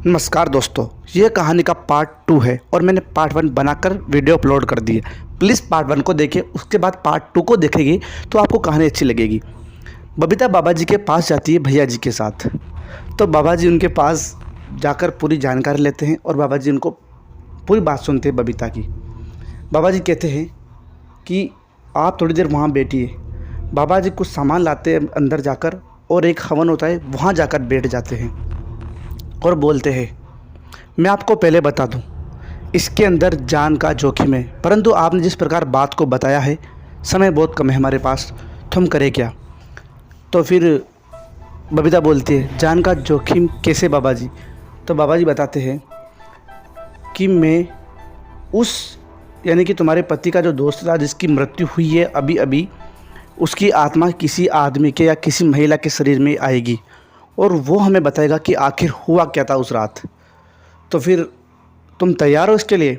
नमस्कार दोस्तों, ये कहानी का पार्ट 2 है और मैंने पार्ट 1 बनाकर वीडियो अपलोड कर दी है। प्लीज़ पार्ट 1 को देखिए, उसके बाद पार्ट 2 को देखेंगे तो आपको कहानी अच्छी लगेगी। बबीता बाबा जी के पास जाती है भैया जी के साथ। तो बाबा जी उनके पास जाकर पूरी जानकारी लेते हैं और बाबा जी उनको पूरी बात सुनते हैं बबीता की। बाबा जी कहते हैं कि आप थोड़ी देर वहाँ बैठिए। बाबा जी कुछ सामान लाते हैं अंदर जाकर और एक हवन होता है, वहाँ जाकर बैठ जाते हैं और बोलते हैं, मैं आपको पहले बता दूं, इसके अंदर जान का जोखिम है, परंतु आपने जिस प्रकार बात को बताया है, समय बहुत कम है हमारे पास, तो हम करें क्या। तो फिर बबीता बोलती है, जान का जोखिम कैसे बाबा जी। तो बाबा जी बताते हैं कि मैं उस यानी कि तुम्हारे पति का जो दोस्त था जिसकी मृत्यु हुई है अभी अभी, उसकी आत्मा किसी आदमी के या किसी महिला के शरीर में आएगी और वो हमें बताएगा कि आखिर हुआ क्या था उस रात। तो फिर तुम तैयार हो इसके लिए।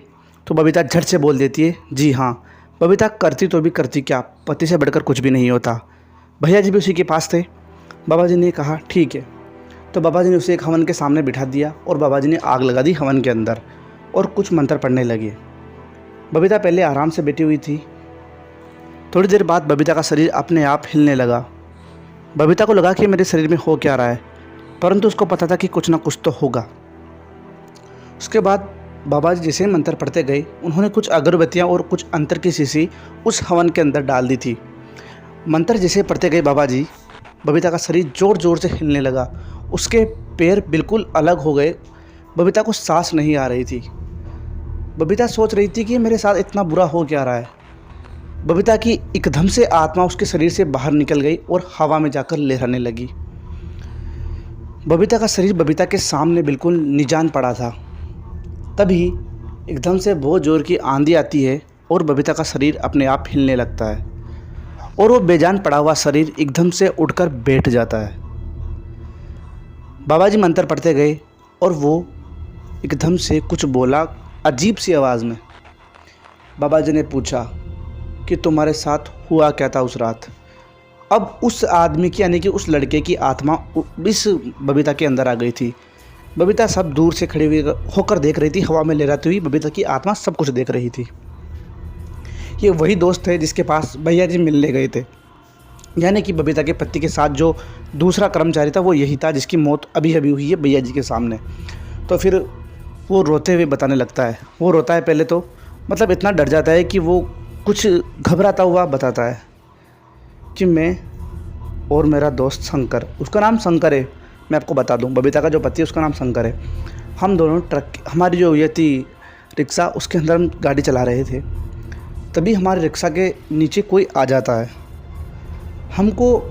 तो बबीता झट से बोल देती है, जी हाँ। बबीता करती तो भी करती क्या, पति से बढ़कर कुछ भी नहीं होता। भैया जी भी उसी के पास थे। बाबा जी ने कहा ठीक है। तो बाबा जी ने उसे एक हवन के सामने बिठा दिया और बाबा जी ने आग लगा दी हवन के अंदर और कुछ मंत्र पढ़ने लगे। बबीता पहले आराम से बैठी हुई थी। थोड़ी देर बाद बबीता का शरीर अपने आप हिलने लगा। बबीता को लगा कि मेरे शरीर में हो क्या रहा है, परंतु उसको पता था कि कुछ ना कुछ तो होगा। उसके बाद बाबा जी जैसे मंत्र पढ़ते गए, उन्होंने कुछ अगरबत्तियाँ और कुछ अंतर की शीशी उस हवन के अंदर डाल दी थी। मंत्र जैसे पढ़ते गए बाबा जी, बबीता का शरीर ज़ोर ज़ोर से हिलने लगा। उसके पैर बिल्कुल अलग हो गए। बबीता को सांस नहीं आ रही थी। बबीता सोच रही थी कि मेरे साथ इतना बुरा हो क्या रहा है। बबीता की एकदम से आत्मा उसके शरीर से बाहर निकल गई और हवा में जाकर लहराने लगी। बबीता का शरीर बबीता के सामने बिल्कुल निजान पड़ा था। तभी एकदम से बहुत ज़ोर की आंधी आती है और बबीता का शरीर अपने आप हिलने लगता है और वो बेजान पड़ा हुआ शरीर एकदम से उठकर बैठ जाता है। बाबा जी मंत्र पढ़ते गए और वो एकदम से कुछ बोला अजीब सी आवाज़ में। बाबा जी ने पूछा कि तुम्हारे साथ हुआ क्या था उस रात। अब उस आदमी की यानी कि उस लड़के की आत्मा इस बबीता के अंदर आ गई थी। बबीता सब दूर से खड़ी हुई होकर देख रही थी, हवा में लहराती हुई बबीता की आत्मा सब कुछ देख रही थी। ये वही दोस्त है जिसके पास भैया जी मिलने गए थे, यानी कि बबीता के पति के साथ जो दूसरा कर्मचारी था वो यही था जिसकी मौत अभी अभी हुई है भैया जी के सामने। तो फिर वो रोते हुए बताने लगता है। वो रोता है पहले तो मतलब इतना डर जाता है कि वो कुछ घबराता हुआ बताता है कि मैं और मेरा दोस्त शंकर, उसका नाम शंकर है, मैं आपको बता दूं, बबीता का जो पति है उसका नाम शंकर है। हम दोनों ट्रक, हमारी जो ये थी रिक्शा, उसके अंदर हम गाड़ी चला रहे थे। तभी हमारे रिक्शा के नीचे कोई आ जाता है। हमको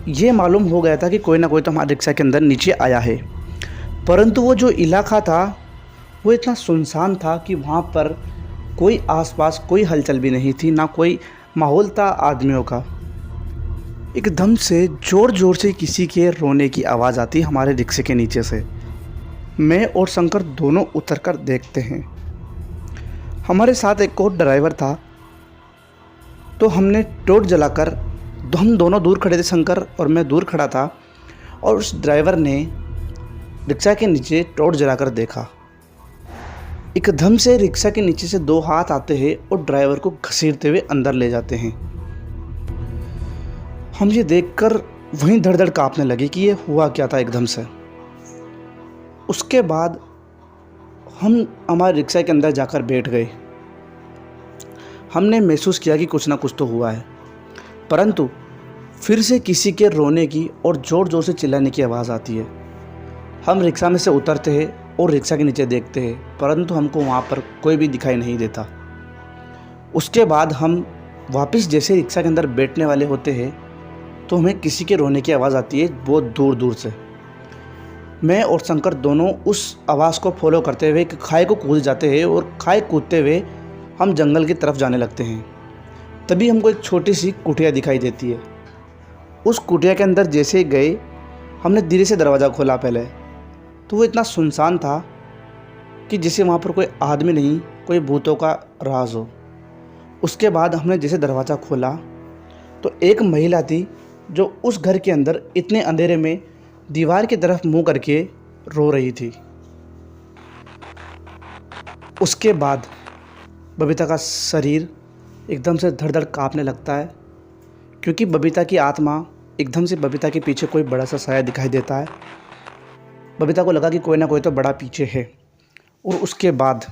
ये मालूम हो गया था कि कोई ना कोई तो हमारे रिक्शा के अंदर नीचे आया है, परंतु वो जो इलाका था वो इतना सुनसान था कि वहाँ पर कोई आसपास कोई हलचल भी नहीं थी, ना कोई माहौल था आदमियों का। एकदम से ज़ोर ज़ोर से किसी के रोने की आवाज़ आती हमारे रिक्शे के नीचे से। मैं और शंकर दोनों उतरकर देखते हैं। हमारे साथ एक और ड्राइवर था। तो हमने टॉर्च जलाकर, हम दोनों दूर खड़े थे, शंकर और मैं दूर खड़ा था, और उस ड्राइवर ने रिक्शा के नीचे टॉर्च जलाकर देखा। एकदम से रिक्शा के नीचे से दो हाथ आते हैं और ड्राइवर को घसीटते हुए अंदर ले जाते हैं। हम ये देखकर वहीं धड़ धड़ काँपने लगे कि ये हुआ क्या था एकदम से। उसके बाद हम हमारे रिक्शा के अंदर जाकर बैठ गए। हमने महसूस किया कि कुछ ना कुछ तो हुआ है, परंतु फिर से किसी के रोने की और ज़ोर ज़ोर से चिल्लाने की आवाज़ आती है। हम रिक्शा में से उतरते हैं और रिक्शा के नीचे देखते हैं, परंतु हमको वहाँ पर कोई भी दिखाई नहीं देता। उसके बाद हम वापस जैसे रिक्शा के अंदर बैठने वाले होते हैं तो हमें किसी के रोने की आवाज़ आती है बहुत दूर दूर से। मैं और शंकर दोनों उस आवाज़ को फॉलो करते हुए खाई को कूद जाते हैं और खाई कूदते हुए हम जंगल की तरफ जाने लगते हैं। तभी हमको एक छोटी सी कुटिया दिखाई देती है। उस कुटिया के अंदर जैसे ही गए, हमने धीरे से दरवाज़ा खोला पहले, तो वो इतना सुनसान था कि जैसे वहाँ पर कोई आदमी नहीं, कोई भूतों का राज हो। उसके बाद हमने जैसे दरवाज़ा खोला तो एक महिला थी जो उस घर के अंदर इतने अंधेरे में दीवार की तरफ मुंह करके रो रही थी। उसके बाद बबीता का शरीर एकदम से धड़ धड़ काँपने लगता है, क्योंकि बबीता की आत्मा एकदम से बबीता के पीछे कोई बड़ा सा साया दिखाई देता है। बबीता को लगा कि कोई ना कोई तो बड़ा पीछे है, और उसके बाद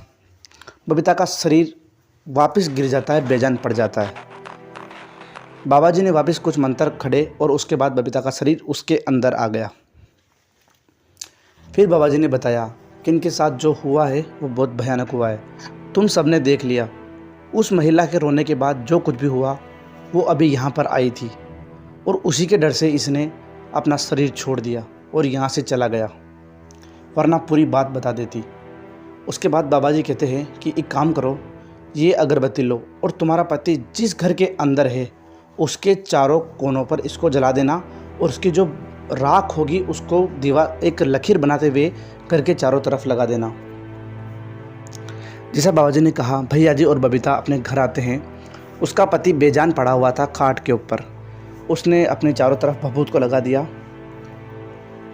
बबीता का शरीर वापस गिर जाता है, बेजान पड़ जाता है। बाबा जी ने वापस कुछ मंत्र खड़े और उसके बाद बबीता का शरीर उसके अंदर आ गया। फिर बाबा जी ने बताया कि इनके साथ जो हुआ है वो बहुत भयानक हुआ है। तुम सबने देख लिया, उस महिला के रोने के बाद जो कुछ भी हुआ वो अभी यहाँ पर आई थी, और उसी के डर से इसने अपना शरीर छोड़ दिया और यहाँ से चला गया, वरना पूरी बात बता देती। उसके बाद बाबा जी कहते हैं कि एक काम करो, ये अगरबत्ती लो और तुम्हारा पति जिस घर के अंदर है उसके चारों कोनों पर इसको जला देना, और उसकी जो राख होगी उसको दीवार एक लकीर बनाते हुए घर के चारों तरफ लगा देना। जैसा बाबा जी ने कहा, भैया जी और बबीता अपने घर आते हैं। उसका पति बेजान पड़ा हुआ था खाट के ऊपर। उसने अपने चारों तरफ भभूत को लगा दिया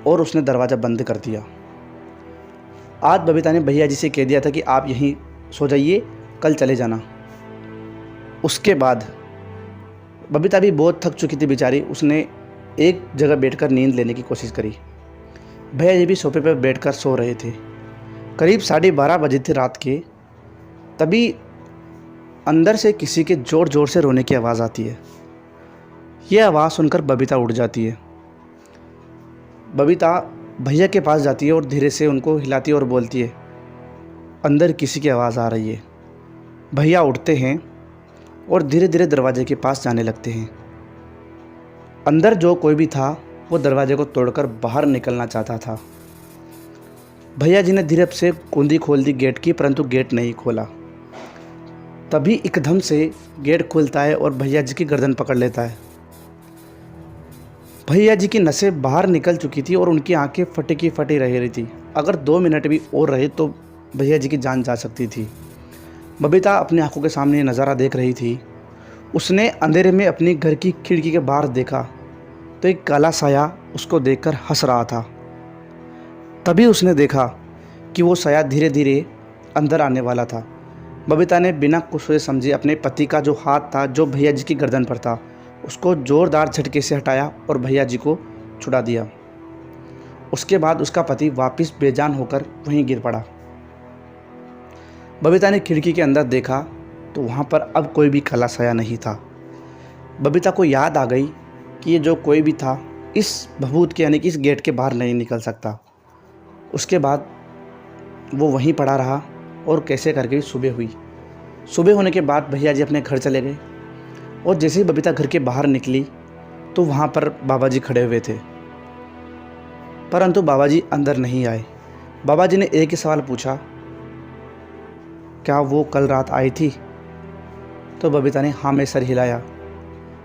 और उसने दरवाज़ा बंद कर दिया। आज बबीता ने भैया जी से कह दिया था कि आप यहीं सो जाइए, कल चले जाना। उसके बाद बबीता भी बहुत थक चुकी थी बेचारी। उसने एक जगह बैठकर नींद लेने की कोशिश करी। भैया जी भी सोफे पर बैठकर सो रहे थे। करीब 12:30 बजे थे रात के। तभी अंदर से किसी के ज़ोर ज़ोर से रोने की आवाज़ आती है। यह आवाज़ सुनकर बबीता उठ जाती है। बबीता भैया के पास जाती है और धीरे से उनको हिलाती है और बोलती है, अंदर किसी की आवाज़ आ रही है। भैया उठते हैं और धीरे धीरे दरवाजे के पास जाने लगते हैं। अंदर जो कोई भी था वो दरवाजे को तोड़कर बाहर निकलना चाहता था। भैया जी ने धीरे से कुंडी खोल दी गेट की, परंतु गेट नहीं खोला। तभी एकदम से गेट खुलता है और भैया जी की गर्दन पकड़ लेता है। भैया जी की नसें बाहर निकल चुकी थी और उनकी आंखें फटी की फटी रह रही थी। अगर 2 मिनट भी और रहे तो भैया जी की जान जा सकती थी। बबीता अपनी आंखों के सामने ये नज़ारा देख रही थी। उसने अंधेरे में अपनी घर की खिड़की के बाहर देखा तो एक काला साया उसको देखकर हंस रहा था। तभी उसने देखा कि वो साया धीरे धीरे अंदर आने वाला था। बबीता ने बिना कुछ सोचे समझे अपने पति का जो हाथ था, जो भैया जी की गर्दन पर था, उसको ज़ोरदार झटके से हटाया और भैया जी को छुड़ा दिया। उसके बाद उसका पति वापस बेजान होकर वहीं गिर पड़ा। बबीता ने खिड़की के अंदर देखा तो वहाँ पर अब कोई भी काला साया नहीं था। बबीता को याद आ गई कि ये जो कोई भी था इस भभूत के यानी कि इस गेट के बाहर नहीं निकल सकता। उसके बाद वो वहीं पड़ा रहा और कैसे करके सुबह हुई। सुबह होने के बाद भैया जी अपने घर चले गए और जैसे ही बबीता घर के बाहर निकली तो वहाँ पर बाबा जी खड़े हुए थे, परंतु बाबा जी अंदर नहीं आए। बाबा जी ने एक ही सवाल पूछा, क्या वो कल रात आई थी? तो बबीता ने हाँ में सर हिलाया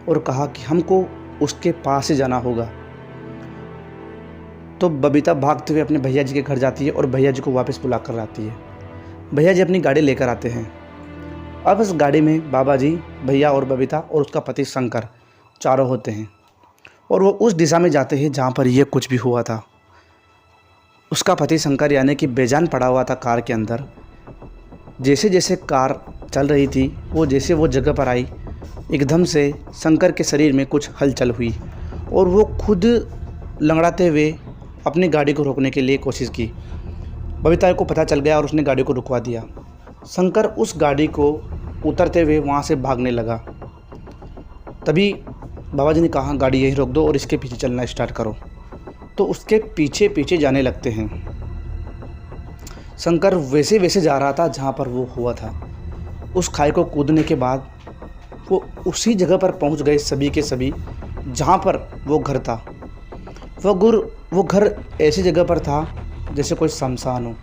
और कहा कि हमको उसके पास ही जाना होगा। तो बबीता भागते हुए अपने भैया जी के घर जाती है और भैया जी को वापस बुला कर लाती है। भैया जी अपनी गाड़ी लेकर आते हैं। अब इस गाड़ी में बाबा जी, भैया और बबीता और उसका पति शंकर चारों होते हैं और वो उस दिशा में जाते हैं जहाँ पर ये कुछ भी हुआ था। उसका पति शंकर यानी कि बेजान पड़ा हुआ था कार के अंदर। जैसे जैसे कार चल रही थी जैसे वो जगह पर आई, एकदम से शंकर के शरीर में कुछ हलचल हुई और वो खुद लंगड़ाते हुए अपनी गाड़ी को रोकने के लिए कोशिश की। बबीता को पता चल गया और उसने गाड़ी को रुकवा दिया। शंकर उस गाड़ी को उतरते हुए वहाँ से भागने लगा। तभी बाबा जी ने कहा, गाड़ी यहीं रोक दो और इसके पीछे चलना स्टार्ट करो। तो उसके पीछे पीछे जाने लगते हैं। शंकर वैसे वैसे जा रहा था जहाँ पर वो हुआ था। उस खाई को कूदने के बाद वो उसी जगह पर पहुँच गए सभी के सभी जहाँ पर वो घर था। वो घर ऐसी जगह पर था जैसे कोई शमशान हो।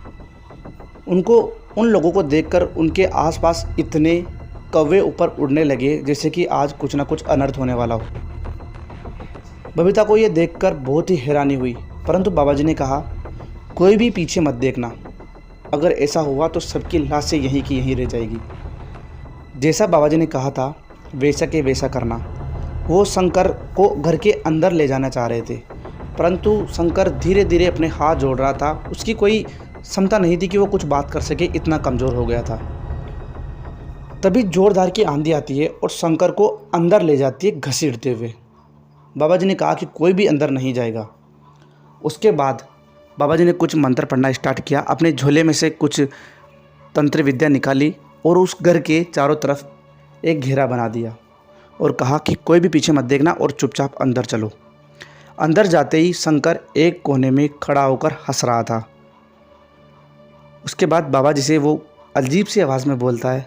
उन लोगों को देखकर उनके आसपास इतने कौवे ऊपर उड़ने लगे जैसे कि आज कुछ ना कुछ अनर्थ होने वाला हो। बबीता को ये देखकर बहुत ही हैरानी हुई, परंतु बाबा जी ने कहा, कोई भी पीछे मत देखना, अगर ऐसा हुआ तो सबकी लाशें यहीं की यहीं रह जाएगी। जैसा बाबा जी ने कहा था वैसा के वैसा करना। वो शंकर को घर के अंदर ले जाना चाह रहे थे, परंतु शंकर धीरे धीरे अपने हाथ जोड़ रहा था। उसकी कोई क्षमता नहीं थी कि वो कुछ बात कर सके, इतना कमज़ोर हो गया था। तभी ज़ोरदार की आंधी आती है और शंकर को अंदर ले जाती है घसीटते हुए। बाबा जी ने कहा कि कोई भी अंदर नहीं जाएगा। उसके बाद बाबा जी ने कुछ मंत्र पढ़ना स्टार्ट किया, अपने झोले में से कुछ तंत्र विद्या निकाली और उस घर के चारों तरफ एक घेरा बना दिया और कहा कि कोई भी पीछे मत देखना और चुपचाप अंदर चलो। अंदर जाते ही शंकर एक कोने में खड़ा होकर हंस रहा था। उसके बाद बाबा जी से वो अजीब सी आवाज़ में बोलता है,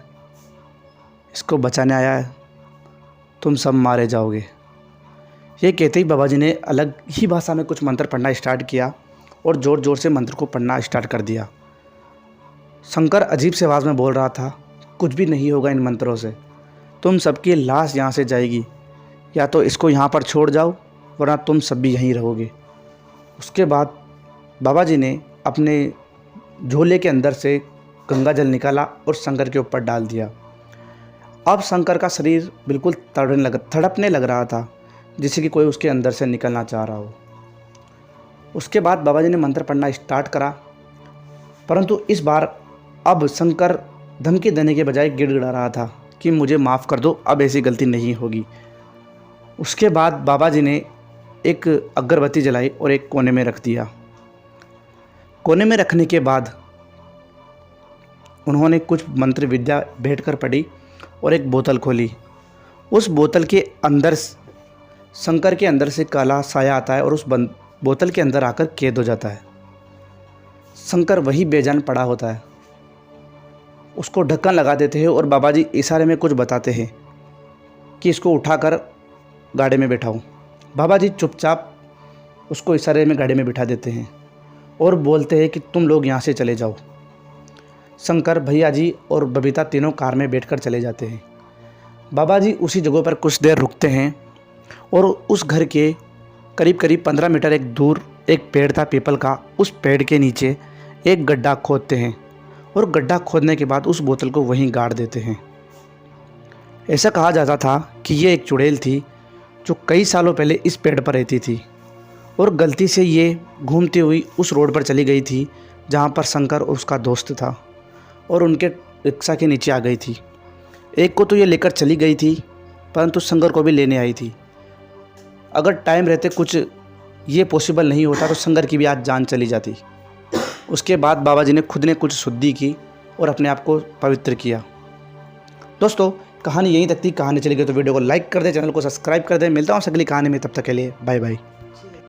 इसको बचाने आया है, तुम सब मारे जाओगे। ये कहते ही बाबा जी ने अलग ही भाषा में कुछ मंत्र पढ़ना स्टार्ट किया और ज़ोर ज़ोर से मंत्र को पढ़ना स्टार्ट कर दिया। शंकर अजीब सी आवाज़ में बोल रहा था, कुछ भी नहीं होगा इन मंत्रों से, तुम सबकी लाश यहाँ से जाएगी, या तो इसको यहाँ पर छोड़ जाओ वरना तुम सब भी यहीं रहोगे। उसके बाद बाबा जी ने अपने झोले के अंदर से गंगा जल निकाला और शंकर के ऊपर डाल दिया। अब शंकर का शरीर बिल्कुल तड़पने लग रहा था, जिससे कि कोई उसके अंदर से निकलना चाह रहा हो। उसके बाद बाबा जी ने मंत्र पढ़ना स्टार्ट करा, परंतु इस बार अब शंकर धमकी देने के बजाय गिड़गिड़ा रहा था कि मुझे माफ़ कर दो, अब ऐसी गलती नहीं होगी। उसके बाद बाबा जी ने एक अगरबत्ती जलाई और एक कोने में रख दिया। कोने में रखने के बाद उन्होंने कुछ मंत्र विद्या बैठकर पढ़ी और एक बोतल खोली। उस बोतल के अंदर शंकर के अंदर से काला साया आता है और उस बोतल के अंदर आकर कैद हो जाता है। शंकर वही बेजान पड़ा होता है। उसको ढक्कन लगा देते हैं और बाबा जी इशारे में कुछ बताते हैं कि इसको उठाकर गाड़ी में बैठाओ। बाबा जी चुपचाप उसको इशारे में गाड़ी में बिठा देते हैं और बोलते हैं कि तुम लोग यहाँ से चले जाओ। शंकर, भैया जी और बबीता तीनों कार में बैठकर चले जाते हैं। बाबा जी उसी जगह पर कुछ देर रुकते हैं और उस घर के करीब करीब 15 मीटर एक दूर एक पेड़ था पीपल का। उस पेड़ के नीचे एक गड्ढा खोदते हैं और गड्ढा खोदने के बाद उस बोतल को वहीं गाड़ देते हैं। ऐसा कहा जाता था कि ये एक चुड़ैल थी जो कई सालों पहले इस पेड़ पर रहती थी और गलती से ये घूमती हुई उस रोड पर चली गई थी जहाँ पर शंकर और उसका दोस्त था और उनके रिक्शा के नीचे आ गई थी। एक को तो ये लेकर चली गई थी, परंतु शंकर को भी लेने आई थी। अगर टाइम रहते कुछ ये पॉसिबल नहीं होता तो शंकर की भी आज जान चली जाती। उसके बाद बाबा जी ने खुद ने कुछ शुद्धि की और अपने आप को पवित्र किया। दोस्तों, कहानी यहीं तक थी। कहानी चली गई तो वीडियो को लाइक कर दें, चैनल को सब्सक्राइब कर दें। मिलता हूँ अगली कहानी में, तब तक के लिए बाय बाय।